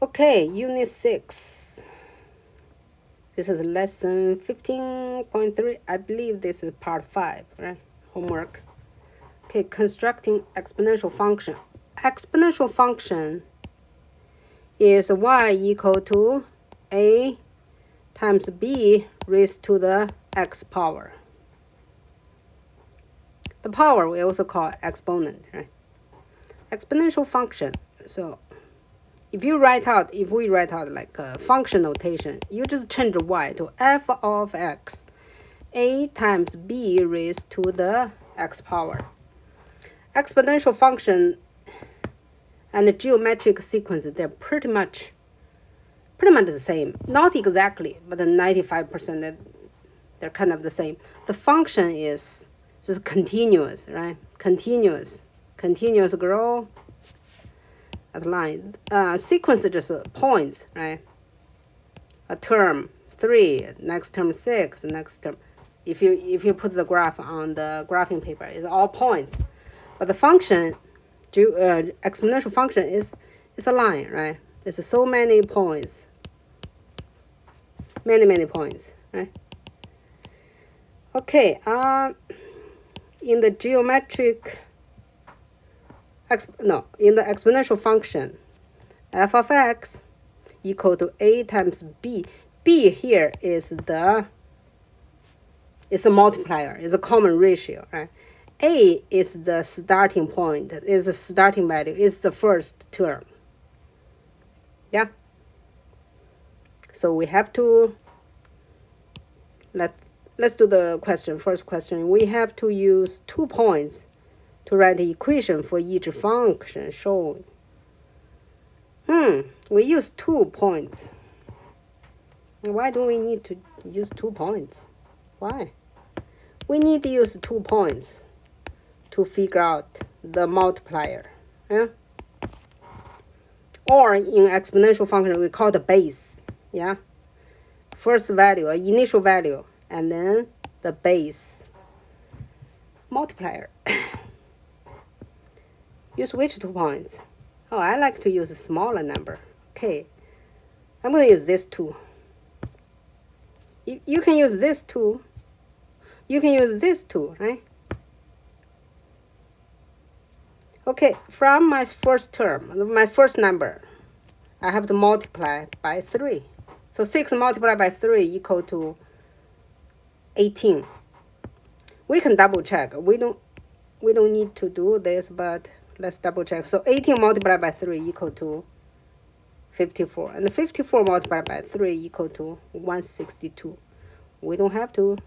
Okay, Unit 6. This is lesson 15.3. I believe this is part 5, right? Homework. Okay, constructing exponential function. Exponential function is y equal to a times b raised to the x power. The power we also call exponent, right? Exponential function. So if we write out like a function notation, you just change y to f of x, a times b raised to the x power. Exponential function and the geometric sequence, they're pretty much the same. Not exactly, but 95% they're kind of the same. The function is just continuous, right? Continuous grow at line. Sequence is just points, right? A term 3, next term 6, next term. If you put the graph on the graphing paper, it's all points. But the function, exponential function is a line, right? It's so many points, many points, right? Okay. In the in the exponential function, f of x equal to a times b. B here is a multiplier, is a common ratio, right? A is the starting point, is the starting value, is the first term. Yeah. So we have to let's do the question. First question, we have to use 2 points to write the equation for each function shown. We use 2 points. Why do we need to use 2 points? Why? We need to use 2 points to figure out the multiplier. Yeah? Or in exponential function, we call the base. Yeah? First value, initial value, and then the base multiplier. Use which 2 points? Oh, I like to use a smaller number. Okay, I'm going to use this 2. You can use this 2. You can use this 2, right? Okay, from my first term, my first number, I have to multiply by 3. So 6 multiplied by 3 equal to 18. We can double check. We don't need to do this, but let's double check. So 18 multiplied by 3 equal to 54. And 54 multiplied by 3 equal to 162. We don't have to.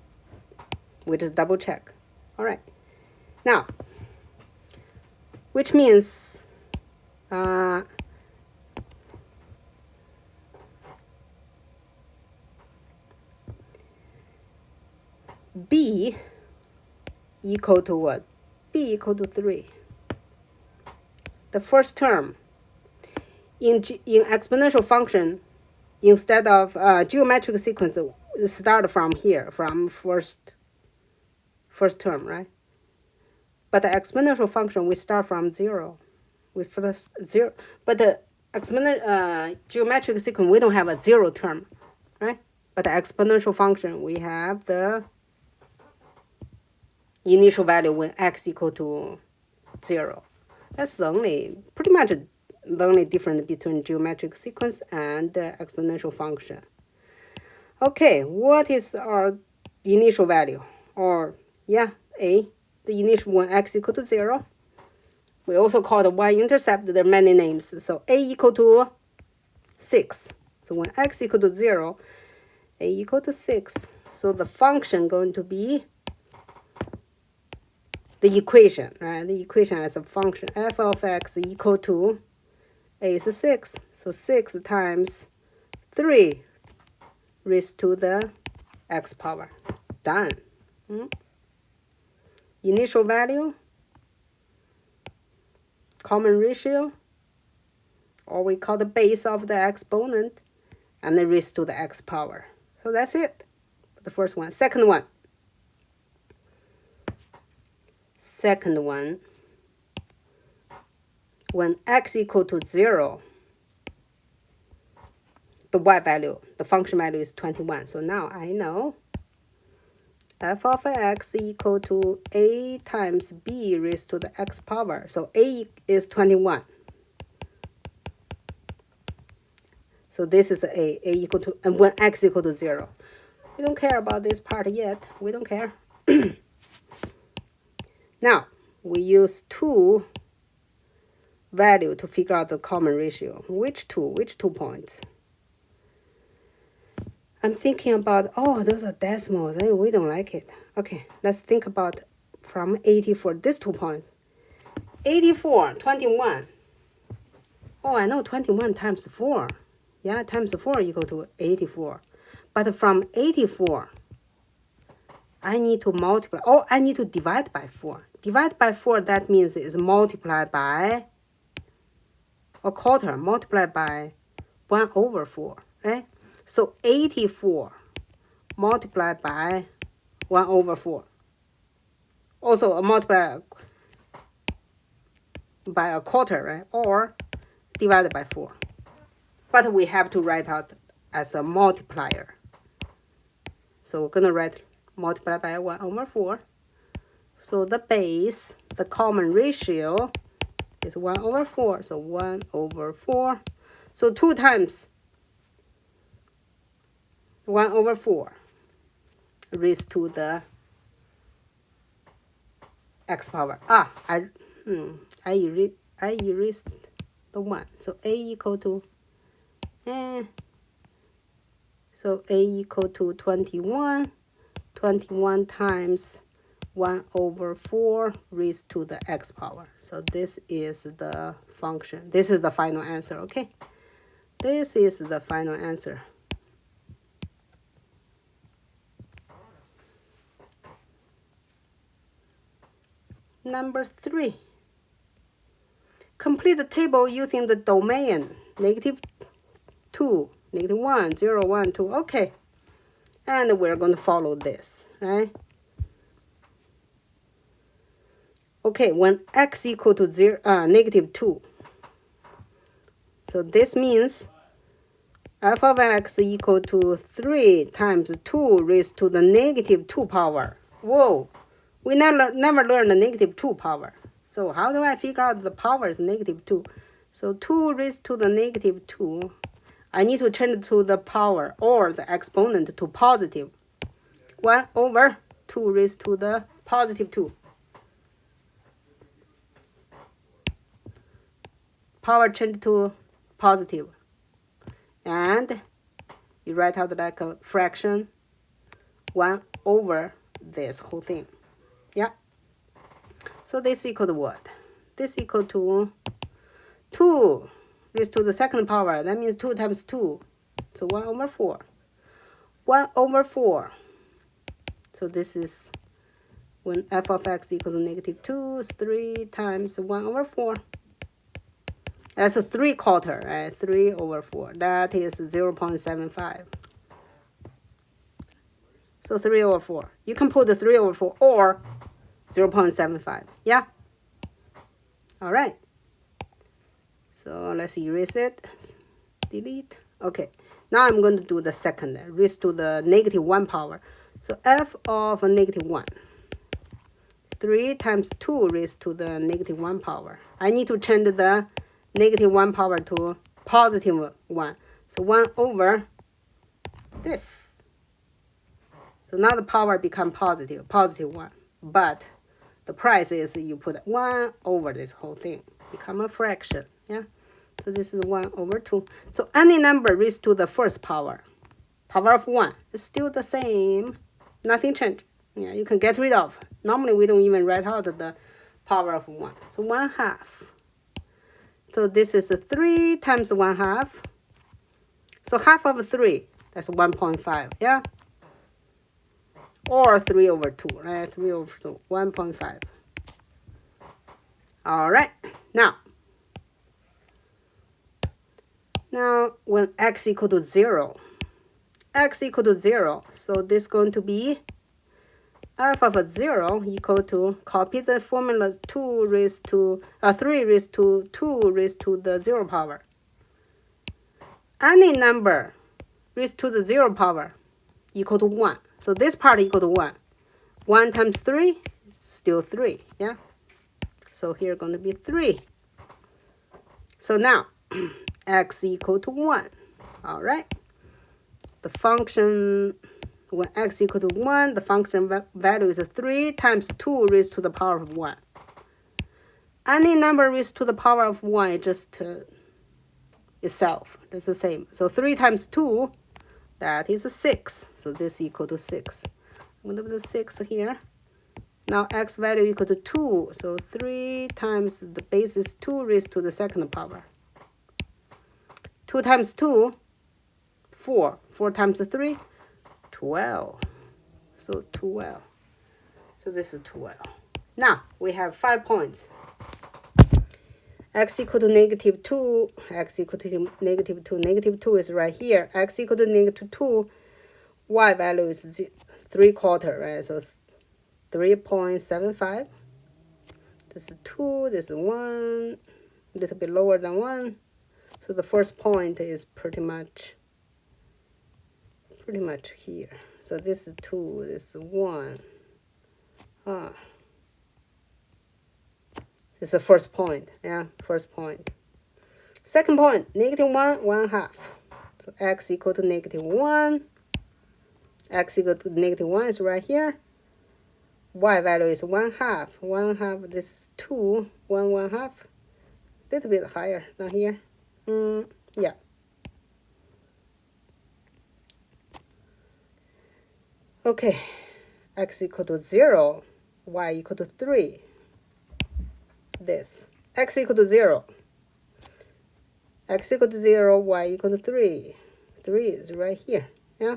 We just double check. All right. Now, which means b equal to what? B equal to 3. The first term in exponential function, instead of geometric sequence, start from here, from first term, right? But the exponential function, we start from 0. We first 0. But the exponential geometric sequence, we don't have a 0 term, right? But the exponential function, we have the initial value when x equal to 0. That's pretty much the only difference between geometric sequence and exponential function. Okay, what is our initial value? Or, yeah, a, the initial when x equal to 0. We also call the y-intercept, there are many names. So a equal to 6. So when x equal to 0, a equal to 6. So the function going to be the equation, right? The equation as a function, f of x equal to a is 6. So 6 times 3 raised to the x power. Done. Initial value, common ratio, or we call the base of the exponent, and then raised to the x power. So that's it. The first one. Second one, when x equal to 0, the y value, the function value is 21. So now I know f of x equal to a times b raised to the x power. So a is 21. So this is a equal to, and when x equal to 0. We don't care about this part yet. We don't care. Now, we use 2 value to figure out the common ratio. Which 2? Which 2 points? I'm thinking about, oh, those are decimals. We don't like it. Okay, let's think about from 84, these 2 points. 84, 21. Oh, I know 21 times 4. Yeah, times 4 equal to 84. But from 84, I need to multiply, or I need to divide by 4. Divide by 4, that means it's multiplied by a quarter, multiplied by 1 over 4, right? So 84 multiplied by 1 over 4. Also multiply by a quarter, right? Or divided by 4. But we have to write out as a multiplier. So we're going to write multiply by 1 over 4. So the base, the common ratio is 1 over 4. So 1 over 4. So 2 times 1 over 4 raised to the x power. I erased the 1. So a equal to, so a equal to 21. 21 times 1 over 4 raised to the x power. So this is the function. This is the final answer, okay? This is the final answer. Number 3. Complete the table using the domain -2, -1, 0, 1, 2. Okay. And we're going to follow this, right? Okay, when x equal to -2. So this means f of x equal to 3 times 2 raised to the -2 power. Whoa, we never learned the -2 power. So how do I figure out the power is -2? So 2 raised to the -2. I need to change to the power or the exponent to positive. 1 over 2 raised to the +2. Power change to positive. And you write out like a fraction 1 over this whole thing. Yeah. So this equal to what? This equal to 2 raised to the second power. That means 2 times 2. So 1 over 4. 1 over 4. So this is when f of x equals to -2, 3 times 1 over 4. That's a 3/4, right? 3 over 4. That is 0.75. So 3 over 4. You can put the 3 over 4 or 0.75. Yeah? All right. So let's erase it. Delete. Okay. Now I'm going to do the second, raised to the -1 power. So f of -1. 3 times 2 raised to the -1 power. I need to change the -1 power to +1. So 1 over this. So now the power become +1. But the price is you put 1 over this whole thing. Become a fraction. Yeah. So this is 1 over 2. So any number raised to the first power. Power of 1 is still the same. Nothing changed. Yeah, you can get rid of. Normally we don't even write out the power of 1. So 1/2. So this is 3 times 1/2. So half of 3, that's 1.5, yeah? Or 3 over 2, right? 3 over 2, 1.5. All right, now when x equal to 0, so this is going to be f of 0 equal to, copy the formula, 3 raised to 2 raised to the 0 power. Any number raised to the 0 power equal to 1. So this part equal to 1. 1 times 3, still 3, yeah? So here going to be 3. So now, x equal to 1, all right? The function, when x equal to 1, the function value is 3 times 2 raised to the power of 1. Any number raised to the power of 1 is just itself. It's the same. So 3 times 2, that is 6. So this equal to 6. I'm going to put the 6 here. Now x value equal to 2. So 3 times the base is 2 raised to the second power. 2 times 2, 4. 4 times 3, 12. So 12. So this is 12. Now we have 5 points. X equal to negative 2. X equal to negative 2. Negative 2 is right here. X equal to negative 2. Y value is 3/4, right? So 3.75. This is 2. This is 1. A little bit lower than 1. So the first point is pretty much here. So this is 2. This is 1. This is the first point. Yeah, first point. Second point, negative 1, 1/2. So x equal to negative 1. X equal to negative 1 is right here. Y value is 1/2. 1/2, this is 2. 1, 1/2. Little bit higher than here. Yeah. Okay. X equal to 0. Y equal to 3. This. X equal to 0. X equal to 0. Y equal to 3. 3 is right here. Yeah.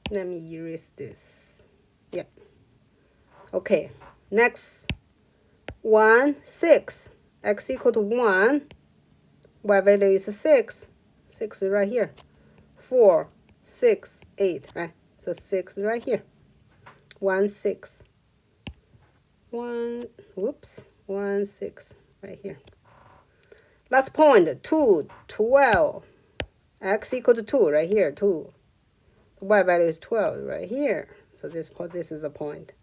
Let me erase this. Yeah. Okay. Next. 1, 6. X equal to 1. Y value is 6. 6 is right here. 4, 6, 8, right? So 6 is right here. 1, 6. 1, 6, right here. Last point, 2, 12. X equal to 2, right here, 2. The y value is 12, right here. So this is the point.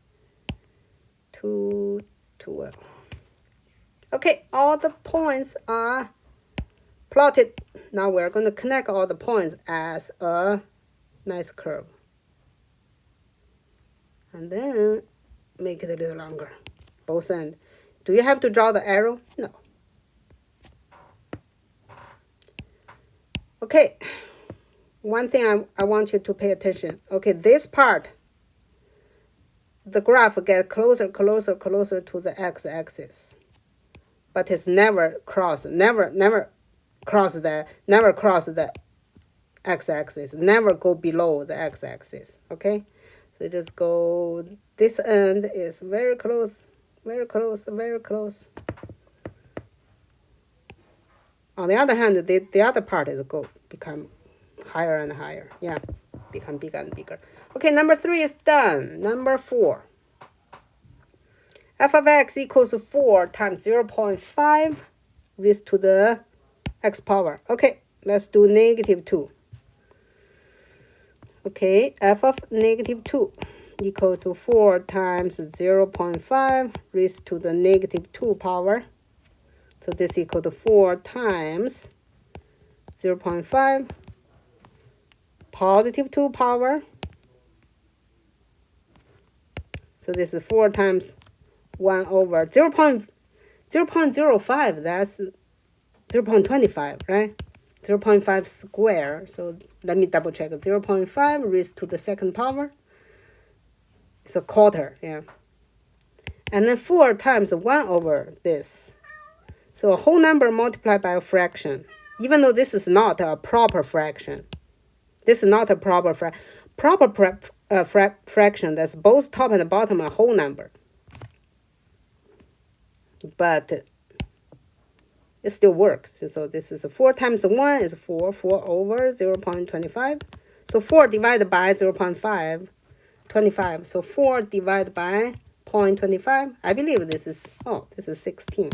2, 12. Okay, all the points are plotted. Now we're going to connect all the points as a nice curve. And then make it a little longer, both ends. Do you have to draw the arrow? No. Okay, one thing I want you to pay attention. Okay, this part, the graph gets closer to the x-axis. But it's never cross the x-axis, never go below the x-axis, okay? So just go, this end is very close. On the other hand, the other part is become higher and higher. Yeah, become bigger and bigger. Okay, number 3 is done. Number 4. F of x equals 4 times 0.5 raised to the x power. Okay, let's do negative 2. Okay, f of negative 2 equal to 4 times 0.5 raised to the negative 2 power. So this equal to 4 times 0.5 positive 2 power. So this is 4 times 1 over 0.05, that's 0.25, right? 0.5 square. So let me double check. 0.5 raised to the second power. It's a quarter, yeah. And then 4 times 1 over this. So a whole number multiplied by a fraction. Even though this is not a proper fraction. This is not a proper fraction. That's both top and bottom a whole number. But it still works. So this is 4 times 1 is 4. 4 over 0.25. So 4 divided by 0.5, 25. So 4 divided by 0.25. I believe this is, this is 16.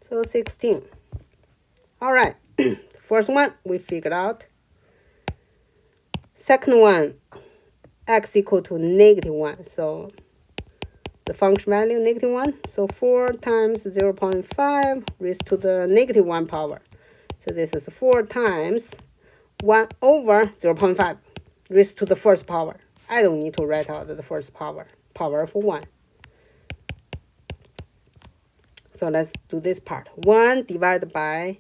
So 16. All right. First one we figured out. Second one, x equal to -1. So the function value -1. So 4 times 0.5 raised to the -1 power. So this is 4 times 1 over 0.5 raised to the first power. I don't need to write out the first power of 1. So let's do this part. 1 divided by,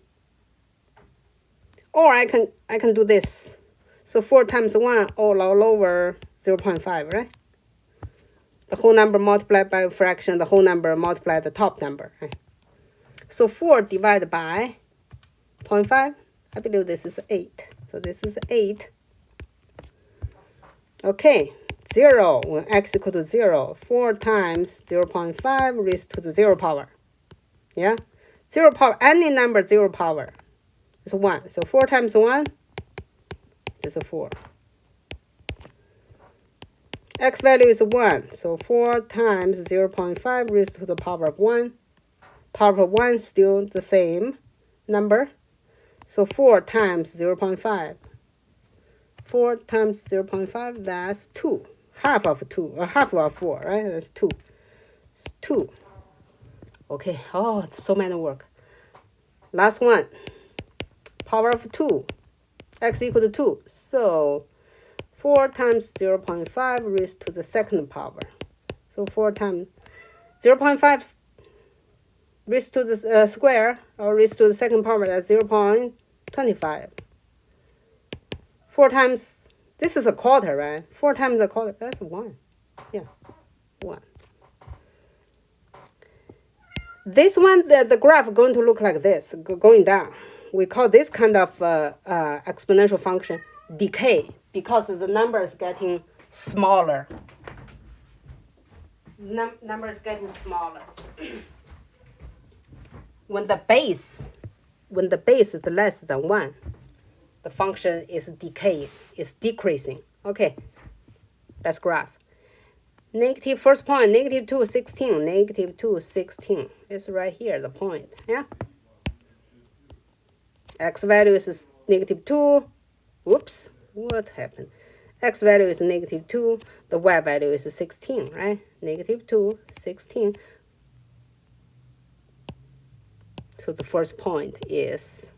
or I can do this. So 4 times 1 all over 0.5, right? The whole number multiplied by a fraction, the whole number multiplied the top number, right? So 4 divided by 0.5, I believe this is 8. So this is 8. Okay, 0, when x equal to 0, 4 times 0.5 raised to the 0 power. Yeah? 0 power, any number 0 power is 1. So 4 times 1 is a 4. X value is 1. So 4 times 0.5 raised to the power of 1. Power of 1 still the same number. So 4 times 0.5. 4 times 0.5, that's 2. Half of 2, half of 4, right? That's 2. It's 2. Okay, oh, so many work. Last one, power of 2. X equal to 2. So 4 times 0.5 raised to the second power. So 4 times 0.5 raised to the square, or raised to the second power, that's 0.25. 4 times, this is a quarter, right? 4 times a quarter, that's 1. Yeah, 1. This one, the graph going to look like this, going down. We call this kind of exponential function decay, because the number is getting smaller. Number is getting smaller. When the base is less than 1, the function is decaying, is decreasing. Okay, let's graph. Negative, first point, -2, 16, -2, 16. It's right here, the point, yeah? X value is -2. Whoops, what happened? X value is -2. The Y value is 16, right? -2, 16. So the first point is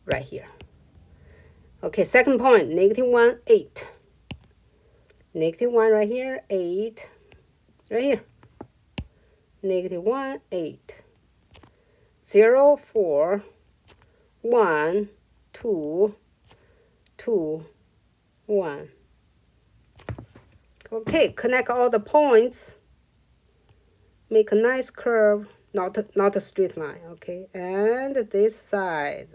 right here. Okay, second point, -1, 8. -1 right here, 8. Right here. -1, 8. 0, 4, 1, 2, 2, 1. Okay, connect all the points. Make a nice curve, not a straight line, okay? And this side,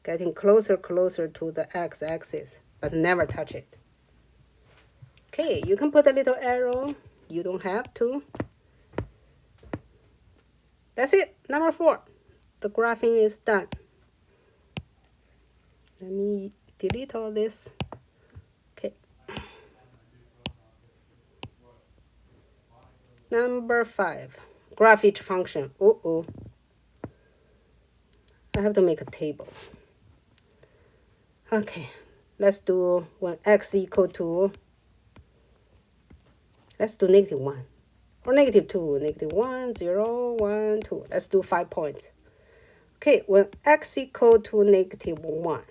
getting closer to the x-axis, but never touch it. Okay, you can put a little arrow. You don't have to. That's it, number 4. The graphing is done. Let me delete all this. Okay. Number 5, graph each function. I have to make a table. Okay, let's do when x equal to, let's do -1 or -2, -1, 0, 1, 2. Let's do 5 points. Okay, when x equal to -1,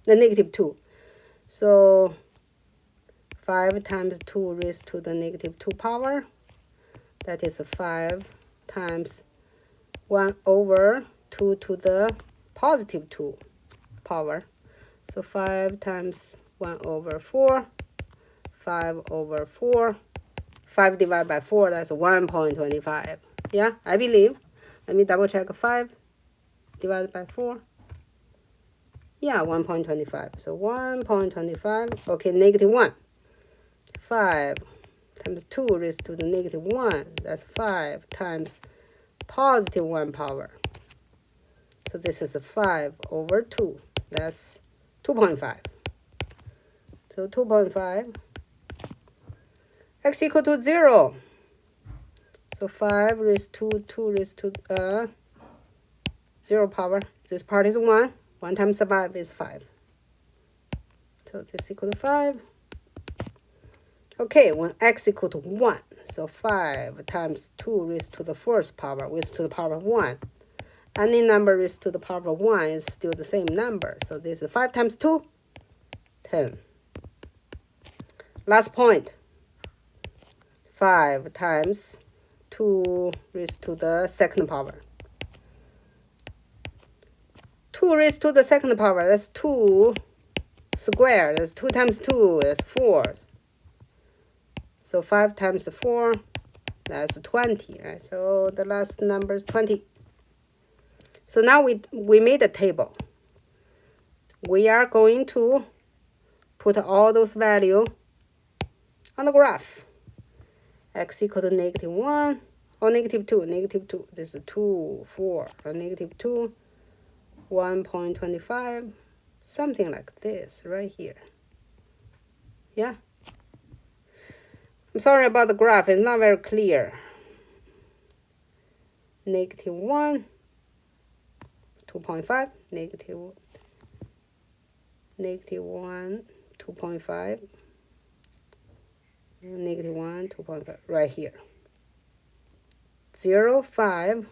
the -2. So 5 times 2 raised to the -2 power. That is 5 times 1 over 2 to the +2 power. So 5 times 1 over 4, 5 over 4. 5 divided by 4, that's 1.25. Yeah, I believe. Let me double check. 5 divided by 4. Yeah, 1.25. So 1.25. Okay, -1. 5 times 2 raised to the -1. That's 5 times +1 power. So this is 5 over 2. That's 2.5. So 2.5. X equal to 0. So 5 raised to 2 raised to 0 power. This part is 1. 1 times 5 is 5. So this equal to 5. Okay, when x equal to 1, so 5 times 2 raised to the first power raised to the power of 1. Any number raised to the power of 1 is still the same number. So this is 5 times 2, 10. Last point. 5 times 2 raised to the second power. 2 raised to the second power, that's 2 squared. That's 2 times 2 is 4. So 5 times 4, that's 20, right? So the last number is 20. So now we made a table. We are going to put all those values on the graph. X equal to -1 or -2, -2. This is 2, 4, or -2, 1.25, something like this right here. Yeah. I'm sorry about the graph, it's not very clear. -1, 2.5, -1, 2.5, -1, 2.5, right here. 0, 5,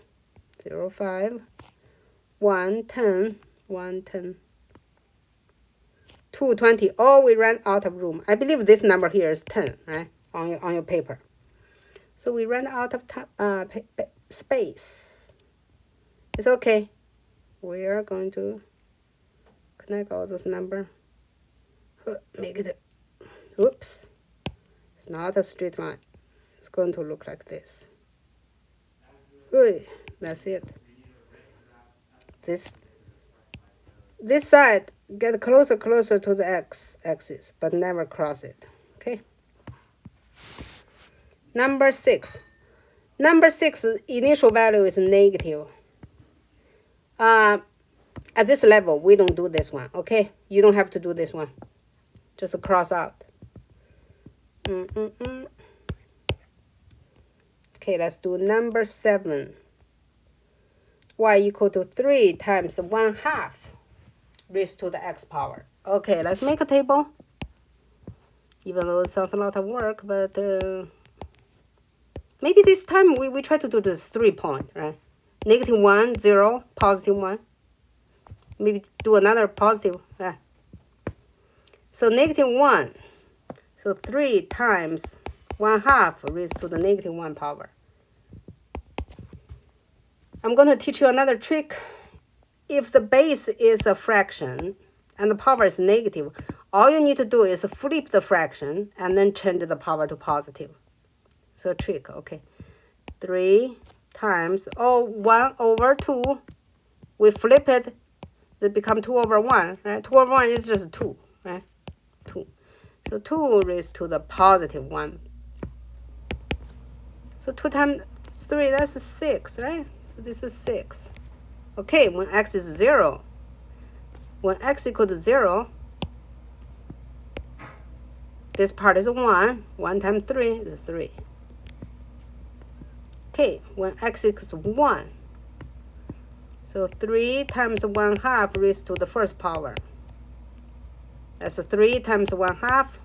0, 5, 1, 10, 1, 10, 2, 20. Oh, we ran out of room. I believe this number here is 10, right? On your paper. So we ran out of space. It's okay. We are going to connect all those numbers. Make it, whoops. It's not a straight line. It's going to look like this. Good. That's it. This side get closer to the x-axis, but never cross it. Okay. Number 6. Number 6 initial value is negative. At this level, we don't do this one. Okay, you don't have to do this one. Just cross out. Okay, let's do number 7. Y equal to 3 times 1/2 raised to the x power. Okay, let's make a table. Even though it sounds a lot of work, but maybe this time we try to do this 3 point, right? -1, 0, +1. Maybe do another positive. So -1. So 3 times 1/2 raised to the -1 power. I'm going to teach you another trick. If the base is a fraction and the power is negative, all you need to do is flip the fraction and then change the power to positive. So trick, okay. 3 times, 1/2. We flip it, it becomes 2/1, right? 2/1 is just 2, right? 2. So 2 raised to the +1. So 2 times 3, that's 6, right? So this is 6. Okay, when x is 0, when x equal to 0, this part is 1. 1 times 3 is 3. Okay, when x equals 1, so 3 times 1/2 raised to the first power. That's 3 times 1/2.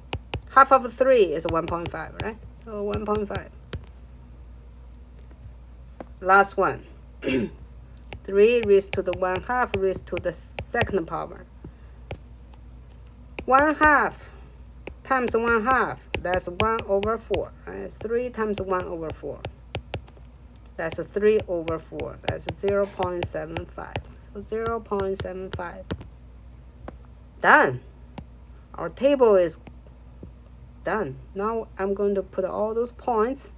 Half of 3 is 1.5, right? So 1.5. Last one. 3 raised to the 1/2 raised to the second power. 1/2 times 1/2, that's 1/4. Right? 3 times 1/4. That's 3/4. That's 0.75. So 0.75. Done. Our table is done. Now I'm going to put all those points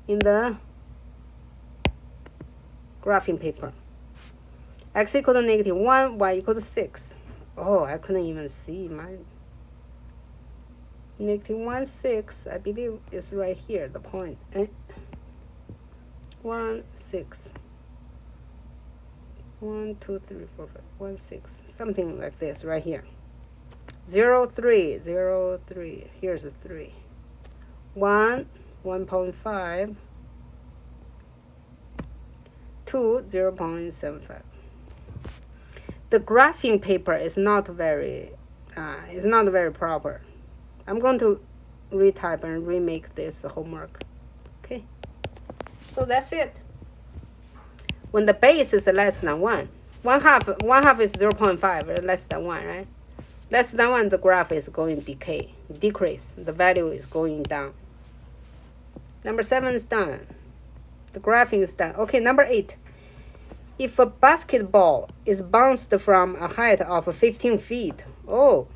in the graphing paper. X equal to -1, y equal to 6. Oh, I couldn't even see mine. -1, 6, I believe is right here, the point. 1, 6. 1, 2, 3, 4, 5, 1, 6. Something like this right here. 0, 3, 0, 3. Here's a 3. 1, 1.5, to 0.75. The graphing paper is not very proper. I'm going to retype and remake this homework. Okay, so that's it. When the base is less than 1, one half is 0.5, less than 1, right? Less than 1, the graph is going to decrease. The value is going down. Number 7 is done. The graphing is done. Okay, number 8. If a basketball is bounced from a height of 15 feet, oh,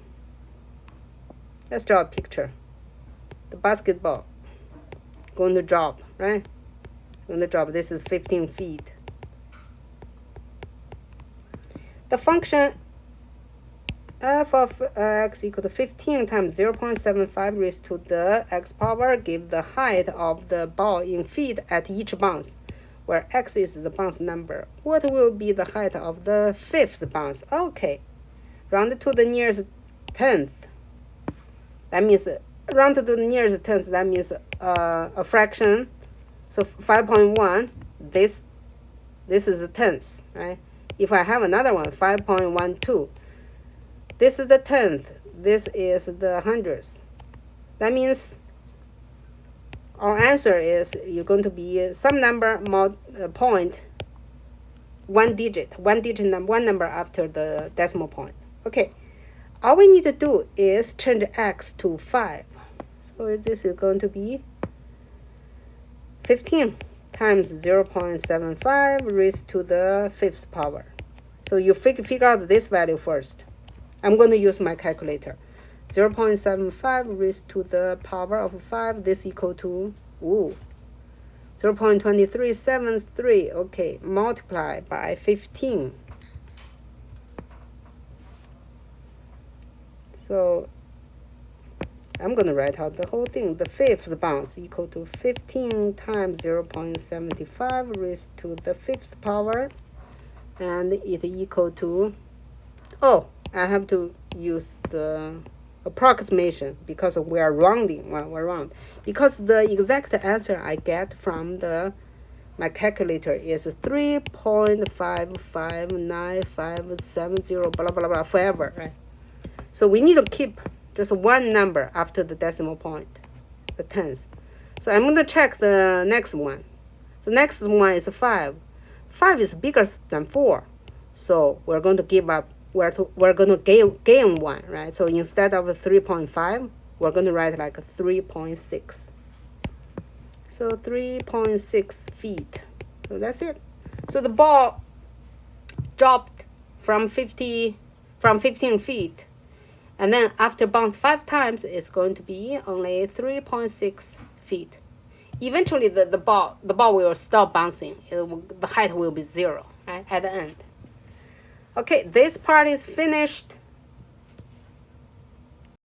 let's draw a picture. The basketball going to drop, right? Going to drop. This is 15 feet. The function f of x equal to 15 times 0.75 raised to the x power give the height of the ball in feet at each bounce, where x is the bounce number. What will be the height of the 5th bounce? Okay, round to the nearest 10th. That means round to the nearest 10th. That means a fraction. So 5.1. This is the 10th, right? If I have another one, 5.12. This is the 10th. This is the 100th. That means our answer is you're going to be some number point, one number after the decimal point. Okay, all we need to do is change x to 5. So this is going to be 15 times 0.75 raised to the 5th power. So you figure out this value first. I'm going to use my calculator. 0.75 raised to the power of 5. This equal to 0.2373. Okay, multiply by 15. So I'm going to write out the whole thing. The 5th bounce equal to 15 times 0.75 raised to the 5th power. And it equal to, I have to use the approximation because we are rounding. We're round. Because the exact answer I get from my calculator is 3.559570, blah, blah, blah, forever, right? So we need to keep just one number after the decimal point, the 10th. So I'm going to check the next one. The next one is 5. 5 is bigger than 4. So we're going to give up. We're going to gain 1, right? So instead of 3.5, we're going to write like 3.6. So 3.6 feet. So that's it. So the ball dropped from 15 feet. And then after bounce 5 times, it's going to be only 3.6 feet. Eventually, the ball will stop bouncing. The height will be 0, right, at the end. Okay, this part is finished.